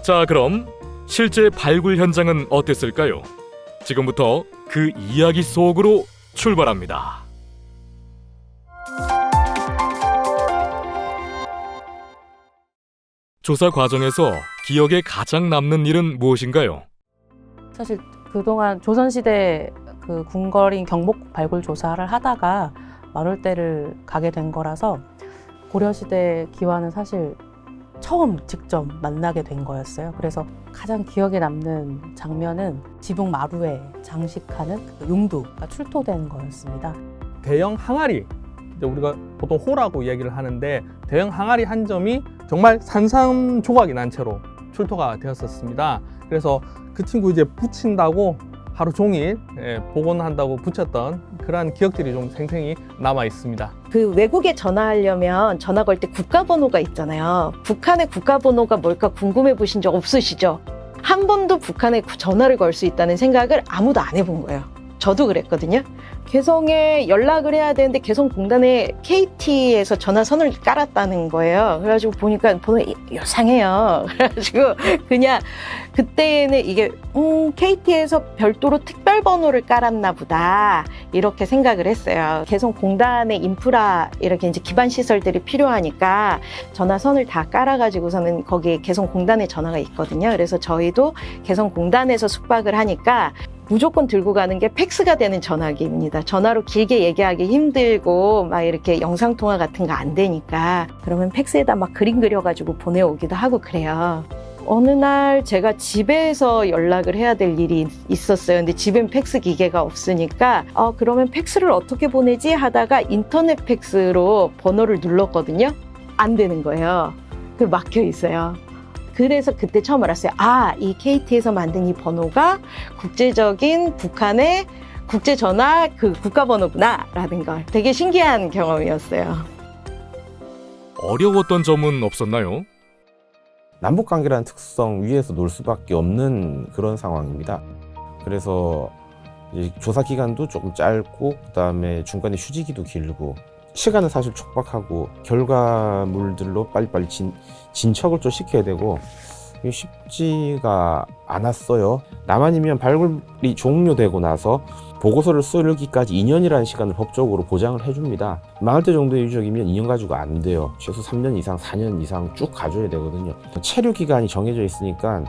자, 그럼 실제 발굴 현장은 어땠을까요? 지금부터 그 이야기 속으로 출발합니다. 조사 과정에서 기억에 가장 남는 일은 무엇인가요? 사실 그동안 조선시대 그 궁궐인 경복 발굴 조사를 하다가 만월대를 가게 된 거라서 고려시대 기와는 사실 처음 직접 만나게 된 거였어요. 그래서 가장 기억에 남는 장면은 지붕 마루에 장식하는 그 용두가 출토된 거였습니다. 대형 항아리, 이제 우리가 보통 호라고 이야기를 하는데 대형 항아리 한 점이 정말 산산조각이 난 채로 출토가 되었었습니다. 그래서 그 친구 이제 붙인다고 하루 종일 복원한다고 붙였던 그러한 기억들이 좀 생생히 남아 있습니다. 그 외국에 전화하려면 전화 걸 때 국가번호가 있잖아요. 북한의 국가번호가 뭘까 궁금해 보신 적 없으시죠? 한 번도 북한에 전화를 걸 수 있다는 생각을 아무도 안 해본 거예요. 저도 그랬거든요. 개성에 연락을 해야 되는데 개성공단에 KT에서 전화선을 깔았다는 거예요. 그래가지고 보니까 번호 요상해요. 그래가지고 그냥 그때는 이게 KT에서 별도로 특별번호를 깔았나 보다 이렇게 생각을 했어요. 개성공단의 인프라 이렇게 이제 기반 시설들이 필요하니까 전화선을 다 깔아가지고서는 거기에 개성공단에 전화가 있거든요. 그래서 저희도 개성공단에서 숙박을 하니까 무조건 들고 가는 게 팩스가 되는 전화기입니다. 전화로 길게 얘기하기 힘들고 막 이렇게 영상통화 같은 거 안 되니까 그러면 팩스에다 막 그림 그려가지고 보내오기도 하고 그래요. 어느 날 제가 집에서 연락을 해야 될 일이 있었어요. 근데 집엔 팩스 기계가 없으니까 그러면 팩스를 어떻게 보내지 하다가 인터넷 팩스로 번호를 눌렀거든요. 안 되는 거예요. 그 막혀 있어요. 그래서 그때 처음 알았어요. 이 KT에서 만든 이 번호가 국제적인 북한의 국제전화 그 국가번호구나 라는 걸 되게 신기한 경험이었어요. 어려웠던 점은 없었나요? 남북관계라는 특성 위에서 놀 수밖에 없는 그런 상황입니다. 그래서 조사 기간도 조금 짧고 그다음에 중간에 휴지기도 길고 시간은 사실 촉박하고 결과물들로 빨리빨리 진척을 좀 시켜야 되고 쉽지가 않았어요. 남한이면 발굴이 종료되고 나서 보고서를 쓰기까지 2년이라는 시간을 법적으로 보장을 해줍니다. 만월대 정도의 유적이면 2년 가지고 안 돼요. 최소 3년 이상, 4년 이상 쭉 가져야 되거든요. 체류 기간이 정해져 있으니까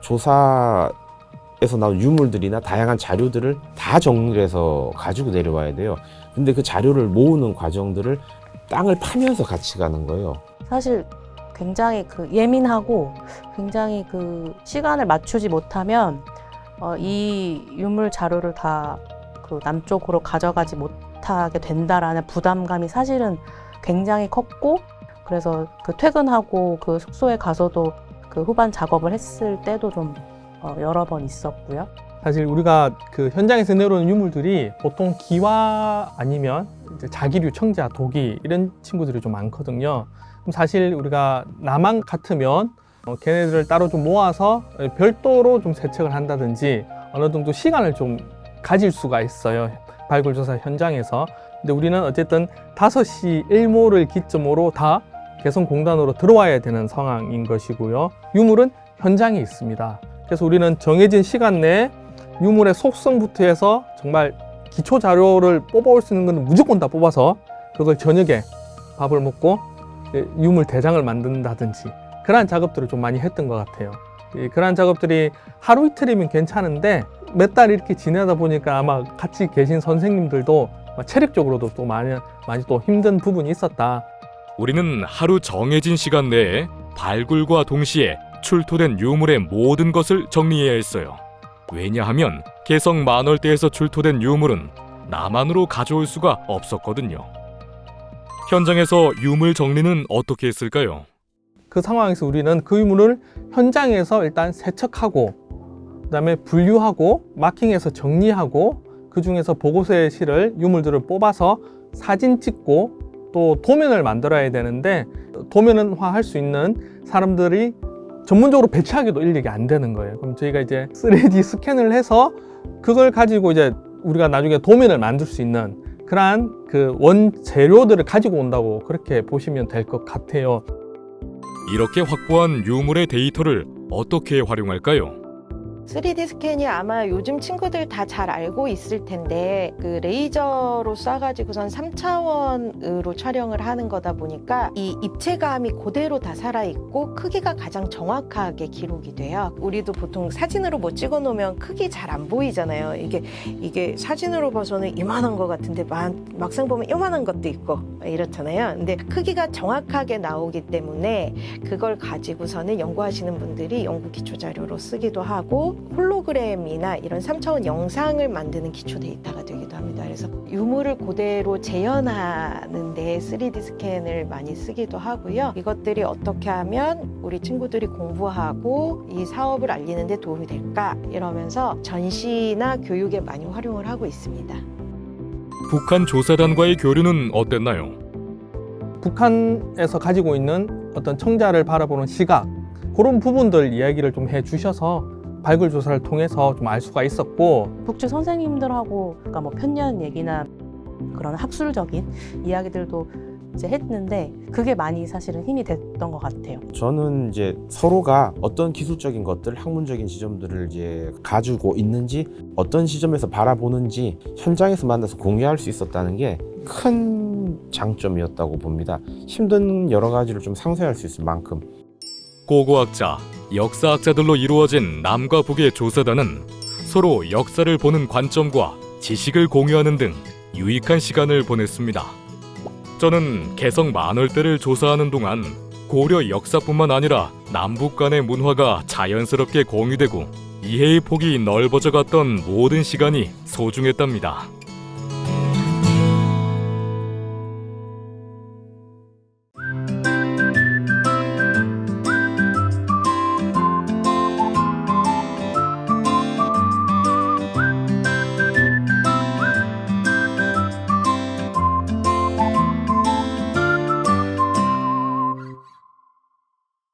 조사에서 나온 유물들이나 다양한 자료들을 다 정리해서 가지고 내려와야 돼요. 근데 그 자료를 모으는 과정들을 땅을 파면서 같이 가는 거예요. 사실 굉장히 예민하고 굉장히 시간을 맞추지 못하면 이 유물 자료를 다 남쪽으로 가져가지 못하게 된다라는 부담감이 사실은 굉장히 컸고 그래서 퇴근하고 숙소에 가서도 후반 작업을 했을 때도 좀 여러 번 있었고요. 사실 우리가 현장에서 내려오는 유물들이 보통 기와 아니면 이제 자기류, 청자, 도기 이런 친구들이 좀 많거든요. 그럼 사실 우리가 남한 같으면 걔네들을 따로 좀 모아서 별도로 좀 세척을 한다든지 어느 정도 시간을 좀 가질 수가 있어요. 발굴조사 현장에서. 근데 우리는 어쨌든 5시 일모를 기점으로 다 개성공단으로 들어와야 되는 상황인 것이고요. 유물은 현장에 있습니다. 그래서 우리는 정해진 시간 내에 유물의 속성부터 해서 정말 기초 자료를 뽑아올 수 있는 건 무조건 다 뽑아서 그걸 저녁에 밥을 먹고 유물 대장을 만든다든지 그러한 작업들을 좀 많이 했던 것 같아요. 그러한 작업들이 하루 이틀이면 괜찮은데 몇 달 이렇게 지내다 보니까 아마 같이 계신 선생님들도 체력적으로도 또 많이 또 힘든 부분이 있었다. 우리는 하루 정해진 시간 내에 발굴과 동시에 출토된 유물의 모든 것을 정리해야 했어요. 왜냐하면 개성 만월대에서 출토된 유물은 남한으로 가져올 수가 없었거든요. 현장에서 유물 정리는 어떻게 했을까요? 그 상황에서 우리는 그 유물을 현장에서 일단 세척하고 그다음에 분류하고 마킹해서 정리하고 그 중에서 보고서에 실을 유물들을 뽑아서 사진 찍고 또 도면을 만들어야 되는데 도면화 할 수 있는 사람들이 전문적으로 배치하기도 인력이 안 되는 거예요. 그럼 저희가 이제 3D 스캔을 해서 그걸 가지고 이제 우리가 나중에 도면을 만들 수 있는 그러한 원재료들을 가지고 온다고 그렇게 보시면 될 것 같아요. 이렇게 확보한 유물의 데이터를 어떻게 활용할까요? 3D 스캔이 아마 요즘 친구들 다 잘 알고 있을 텐데 그 레이저로 쏴가지고선 3차원으로 촬영을 하는 거다 보니까 이 입체감이 그대로 다 살아있고 크기가 가장 정확하게 기록이 돼요. 우리도 보통 사진으로 뭐 찍어 놓으면 크기 잘 안 보이잖아요. 이게 사진으로 봐서는 이만한 것 같은데 막상 보면 요만한 것도 있고 이렇잖아요. 근데 크기가 정확하게 나오기 때문에 그걸 가지고서는 연구하시는 분들이 연구 기초 자료로 쓰기도 하고 홀로그램이나 이런 3차원 영상을 만드는 기초 데이터가 되기도 합니다. 그래서 유물을 그대로 재현하는 데 3D 스캔을 많이 쓰기도 하고요. 이것들이 어떻게 하면 우리 친구들이 공부하고 이 사업을 알리는 데 도움이 될까 이러면서 전시나 교육에 많이 활용을 하고 있습니다. 북한 조사단과의 교류는 어땠나요? 북한에서 가지고 있는 어떤 청자를 바라보는 시각, 그런 부분들 이야기를 좀 해주셔서 발굴 조사를 통해서 좀 알 수가 있었고, 북측 선생님들하고 그러니까 뭐 편년 얘기나 그런 학술적인 이야기들도 이제 했는데 그게 많이 사실은 힘이 됐던 것 같아요. 저는 이제 서로가 어떤 기술적인 것들, 학문적인 지점들을 이제 가지고 있는지, 어떤 시점에서 바라보는지 현장에서 만나서 공유할 수 있었다는 게 큰 장점이었다고 봅니다. 힘든 여러 가지를 좀 상쇄할 수 있을 만큼. 고고학자, 역사학자들로 이루어진 남과 북의 조사단은 서로 역사를 보는 관점과 지식을 공유하는 등 유익한 시간을 보냈습니다. 저는 개성 만월대를 조사하는 동안 고려 역사뿐만 아니라 남북 간의 문화가 자연스럽게 공유되고 이해의 폭이 넓어져 갔던 모든 시간이 소중했답니다.